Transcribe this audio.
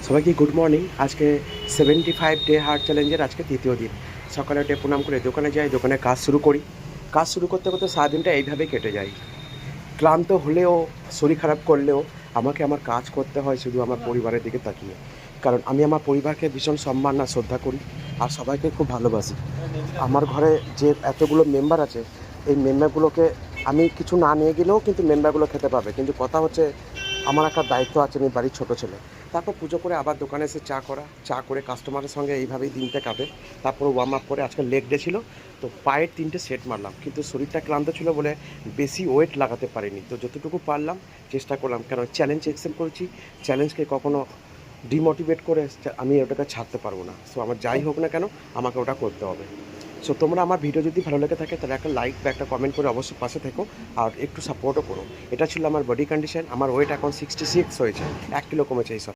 সবাইকে good morning. আজকে 75 day heart চ্যালেঞ্জের আজকে তৃতীয় দিন। সকালে উঠে প্রণাম করে দোকানে যাই, দোকানে কাজ শুরু করি। কাজ শুরু করতে করতে সারাদিনটা এইভাবেই কেটে যায়। ক্লান্ত হলেও, শরীর খারাপ করলেও আমাকে আমার কাজ করতে হয় শুধু আমার পরিবারের দিকে তাকিয়ে। কারণ আমি আমার পরিবারকে ভীষণ সম্মান আর শ্রদ্ধা করি আর সবাইকে খুব ভালোবাসি। আমার ঘরে যে এতগুলো মেম্বার আছে, এই মেম্বারগুলোকে আমি কিছু না নিয়ে গেলেও কিন্তু মেম্বারগুলো খেতে পাবে। কিন্তু কথা হচ্ছে, আমার একটা দায়িত্ব আছে, আমি বাড়ির ছোটো ছেলে। তারপর পুজো করে আবার দোকানে এসে চা করা, চা করে কাস্টমারের সঙ্গে এইভাবেই দিনটা কাটে। তারপর ওয়ার্ম আপ করে আজকে লেগ ডে ছিল, তো পায়ের 3টে সেট মারলাম, কিন্তু শরীরটা ক্লান্ত ছিল বলে বেশি ওয়েট লাগাতে পারিনি। তো যতটুকু পারলাম চেষ্টা করলাম, কেন চ্যালেঞ্জ অ্যাকসেপ্ট করেছি। চ্যালেঞ্জকে কখনো ডিমোটিভেট করে আমি ওটাকে ছাড়তে পারবো না। সো আমার যাই হোক না কেন, আমাকে ওটা করতে হবে। সো তোমরা আমার ভিডিও যদি ভালো লেগে থাকে তাহলে একটা লাইক বা একটা কমেন্ট করে অবশ্যই পাশে থেকো, আর একটু সাপোর্টও করো। এটা ছিল আমার বডি কন্ডিশন। আমার ওয়েট এখন 66 হয়েছে, 1 কিলো কমেছে এই সব।